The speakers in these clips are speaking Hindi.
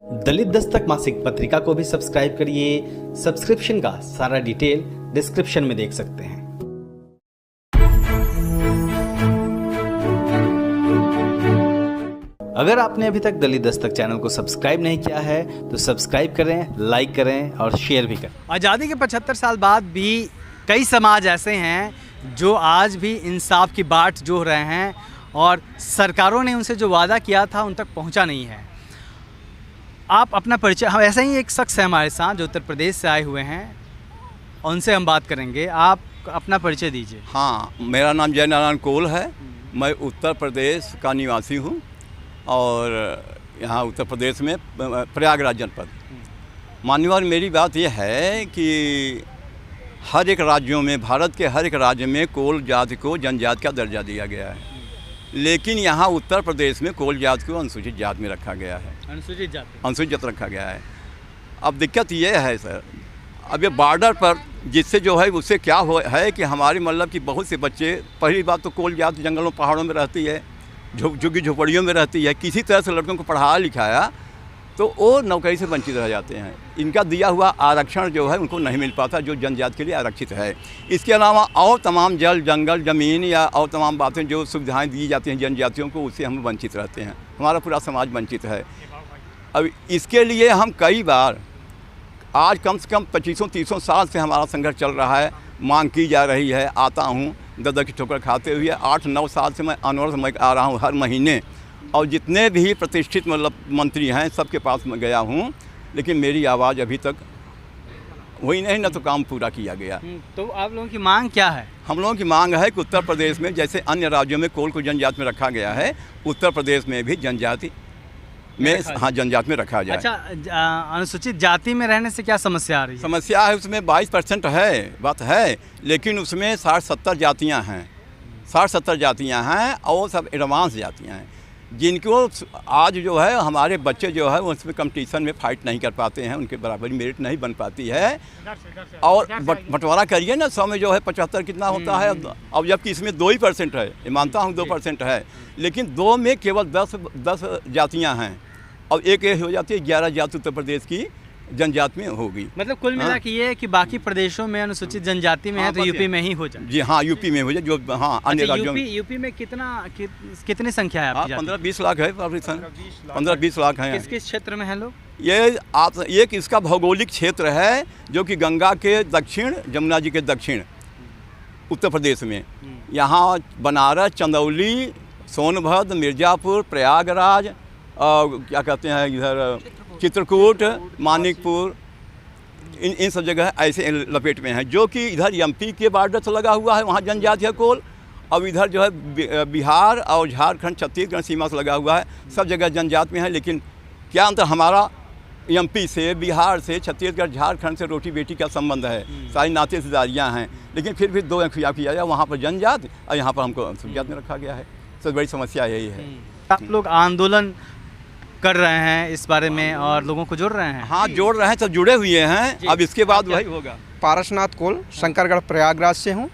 दलित दस्तक मासिक पत्रिका को भी सब्सक्राइब करिए। सब्सक्रिप्शन का सारा डिटेल डिस्क्रिप्शन में देख सकते हैं। अगर आपने अभी तक दलित दस्तक चैनल को सब्सक्राइब नहीं किया है तो सब्सक्राइब करें, लाइक करें और शेयर भी करें। आज़ादी के 75 साल बाद भी कई समाज ऐसे हैं जो आज भी इंसाफ की बाट जोह रहे हैं और सरकारों ने उनसे जो वादा किया था उन तक पहुंचा नहीं है। आप अपना परिचय, हम ऐसे ही एक शख्स है हमारे साथ जो उत्तर प्रदेश से आए हुए हैं, उनसे हम बात करेंगे। आप अपना परिचय दीजिए। हाँ, मेरा नाम जय नारायण कोल है। मैं उत्तर प्रदेश का निवासी हूँ और यहाँ उत्तर प्रदेश में प्रयागराज जनपद। मान्यवर, मेरी बात यह है कि हर एक राज्यों में, भारत के हर एक राज्य में कोल जाति को जनजाति का दर्जा दिया गया है, लेकिन यहाँ उत्तर प्रदेश में कोल जाति को अनुसूचित जाति में रखा गया है। अनुसूचित जाति रखा गया है। अब दिक्कत ये है सर, अब ये बॉर्डर पर जिससे जो है उससे क्या है कि हमारे मतलब कि बहुत से बच्चे, पहली बात तो कोल जाति जंगलों पहाड़ों में रहती है, झुग्गी झोपड़ियों में रहती है। किसी तरह से लड़कों को पढ़ाया लिखाया तो वो नौकरी से वंचित रह जाते हैं। इनका दिया हुआ आरक्षण जो है उनको नहीं मिल पाता जो जनजाति के लिए आरक्षित है। इसके अलावा और तमाम जल, जंगल, ज़मीन या और तमाम बातें जो सुविधाएं दी जाती हैं जनजातियों को, उससे हम वंचित रहते हैं। हमारा पूरा समाज वंचित है। अब इसके लिए हम कई बार, आज कम से कम 25-30 साल से हमारा संघर्ष चल रहा है, मांग की जा रही है। आता हूँ दर्द की ठोकर खाते हुए, 8-9 साल से मैं अनवरत मैं आ रहा हूँ हर महीने, और जितने भी प्रतिष्ठित मतलब मंत्री हैं सबके पास मैं गया हूँ, लेकिन मेरी आवाज़ अभी तक वही नहीं, न तो काम पूरा किया गया। तो आप लोगों की मांग क्या है? हम लोगों की मांग है कि उत्तर प्रदेश में जैसे अन्य राज्यों में कोल को जनजाति में रखा गया है, उत्तर प्रदेश में भी जनजाति में, हाँ, जनजाति में रखा जाए। अच्छा, अनुसूचित जाति में रहने से क्या समस्या आ रही है? समस्या है उसमें 22% है, बात है, लेकिन उसमें 60-70 जातियाँ हैं, 60-70 जातियाँ हैं और सब एडवांस जातियाँ हैं, जिनको आज जो है हमारे बच्चे जो है उसमें कंपटीशन में फाइट नहीं कर पाते हैं, उनके बराबरी मेरिट नहीं बन पाती है। और बंटवारा करिए ना, 100 में जो है 75 कितना होता है, अब जबकि इसमें 2% है, ये मानता हूँ 2% है, लेकिन 2 में केवल 10 जातियाँ हैं और एक हो जाती है 11 जाति उत्तर प्रदेश की जनजाति में होगी। मतलब कुल मिला के ये है कि बाकी प्रदेशों में अनुसूचित जनजाति में है तो यूपी में ही हो जाए। जी हाँ, यूपी में हो जाए, जो हाँ अन्य राज्यों में। यूपी में कितनी संख्या है आपकी? 15-20 लाख है, 15-20 लाख है। किस किस क्षेत्र में है लोग? ये एक इसका भौगोलिक क्षेत्र है जो कि गंगा के दक्षिण, जमुना जी के दक्षिण उत्तर प्रदेश में, यहाँ बनारस, चंदौली, सोनभद्र, मिर्ज़ापुर, प्रयागराज, क्या कहते हैं इधर चित्रकूट, मानिकपुर, इन सब जगह ऐसे लपेट में हैं, जो कि इधर एमपी के बॉर्डर से लगा हुआ है, वहाँ जनजाति है कोल। अब इधर जो है बिहार और झारखंड, छत्तीसगढ़ सीमा से लगा हुआ है, सब जगह जनजाति में है। लेकिन क्या अंतर, हमारा एमपी से, बिहार से, छत्तीसगढ़, झारखंड से रोटी बेटी का संबंध है, सारी नाते रिश्तेदारियाँ हैं, लेकिन फिर भी 2 किया जाए, वहाँ पर जनजाति और यहाँ पर हमको अनुसूचित में रखा गया है। सबसे बड़ी समस्या यही है। आप लोग आंदोलन कर रहे हैं इस बारे में और लोगों को जोड़ रहे हैं? हाँ, जोड़ रहे हैं, सब जुड़े हुए हैं। अब इसके बाद वही होगा। पारसनाथ कोल, शंकरगढ़, प्रयागराज से हूँ।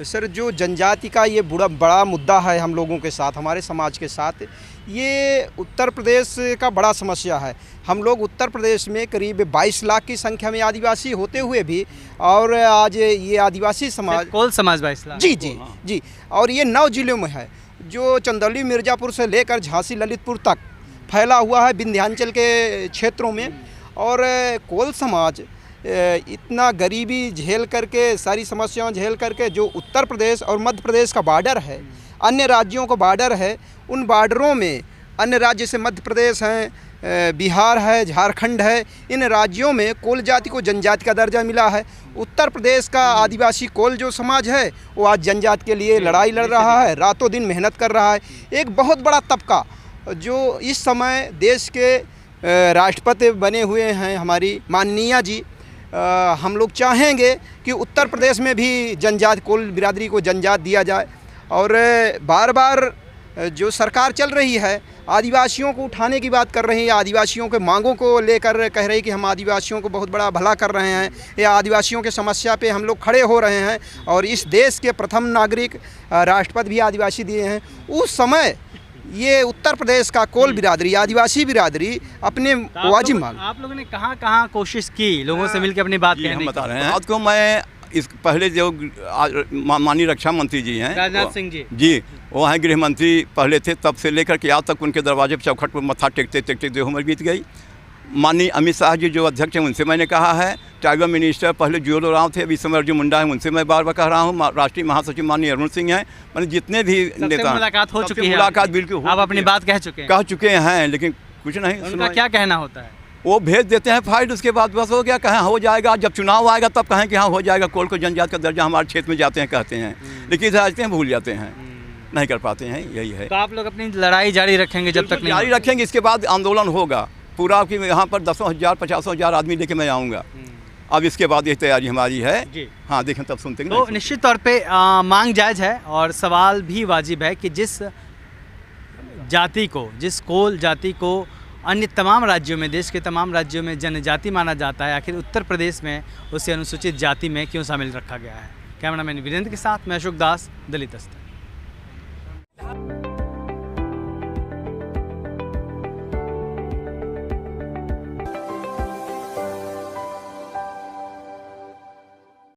सर, जो जनजाति का ये बड़ा मुद्दा है हम लोगों के साथ, हमारे समाज के साथ, ये उत्तर प्रदेश का बड़ा समस्या है। हम लोग उत्तर प्रदेश में करीब 22 लाख की संख्या में आदिवासी होते हुए भी, और आज ये आदिवासी समाज, कोल समाज 22 लाख, जी, और ये 9 जिलों में है, जो चंदौली, मिर्ज़ापुर से लेकर झांसी, ललितपुर तक फैला हुआ है, विंध्याचल के क्षेत्रों में। और कोल समाज इतना गरीबी झेल करके, सारी समस्याएं झेल करके, जो उत्तर प्रदेश और मध्य प्रदेश का बॉर्डर है, अन्य राज्यों का बॉर्डर है, उन बॉर्डरों में अन्य राज्य से मध्य प्रदेश हैं, बिहार है, झारखंड है, इन राज्यों में कोल जाति को जनजाति का दर्जा मिला है। उत्तर प्रदेश का आदिवासी कोल जो समाज है वो आज जनजाति के लिए लड़ाई लड़ रहा है, रातों दिन मेहनत कर रहा है। एक बहुत बड़ा तबका जो इस समय देश के राष्ट्रपति बने हुए हैं, हमारी माननीय जी, हम लोग चाहेंगे कि उत्तर प्रदेश में भी जनजाति, कोल बिरादरी को जनजाति दिया जाए। और बार बार जो सरकार चल रही है, आदिवासियों को उठाने की बात कर रही है, आदिवासियों के मांगों को लेकर कह रही है कि हम आदिवासियों को बहुत बड़ा भला कर रहे हैं, या आदिवासियों के समस्या पे हम लोग खड़े हो रहे हैं। और इस देश के प्रथम नागरिक राष्ट्रपति भी आदिवासी दिए हैं। उस समय ये उत्तर प्रदेश का कोल बिरादरी, आदिवासी बिरादरी अपने वाजिब मांग। आप लोगों ने कहाँ कोशिश की लोगों से मिलकर अपनी बात ये कहने हम की? बता रहे हैं आपको। मैं इस पहले जो माननीय रक्षा मंत्री जी हैं, राजनाथ सिंह जी जी, वो हैं गृह मंत्री पहले थे, तब से लेकर के आज तक उनके दरवाजे पर चौखट पर मत्था टेकते टेकते 2 उम्र बीत गई। माननीय अमित शाह जी जो अध्यक्ष हैं, उनसे मैंने कहा है। ट्राइबल मिनिस्टर पहले जुएल राव थे, अभी समय अर्जुन मुंडा है, उनसे मैं बार बार कह रहा हूँ। राष्ट्रीय महासचिव माननीय अरुण सिंह हैं, मैंने जितने भी नेता मुलाकात हो चुकी है, मुलाकात बिल्कुल आप अपनी बात कह चुके हैं, कह चुके हैं, लेकिन कुछ नहीं। उनका क्या कहना होता है? वो भेज देते हैं फाइल, उसके बाद बस हो गया, कहें हो जाएगा, जब चुनाव आएगा तब कहें कि हाँ हो जाएगा, कोल को जनजाति का दर्जा हमारे क्षेत्र में जाते हैं कहते हैं, लेकिन इधर आते हैं भूल जाते हैं, नहीं कर पाते हैं, यही है। तो आप लोग अपनी लड़ाई जारी रखेंगे जब तक नहीं? जारी रखेंगे, इसके बाद आंदोलन होगा पूरा कि यहाँ पर 10,000 50,000 आदमी लेके मैं आऊँगा। अब इसके बाद ये तैयारी हमारी है जी। हाँ, देखें तब सुनते हैं। तो निश्चित तौर पे मांग जायज़ है और सवाल भी वाजिब है कि जिस जाति को, जिस कोल जाति को अन्य तमाम राज्यों में, देश के तमाम राज्यों में जनजाति माना जाता है, आखिर उत्तर प्रदेश में उसे अनुसूचित जाति में क्यों शामिल रखा गया है? कैमरामैन वीरेंद्र के साथ मैं अशोक दास, दलित अस्तर।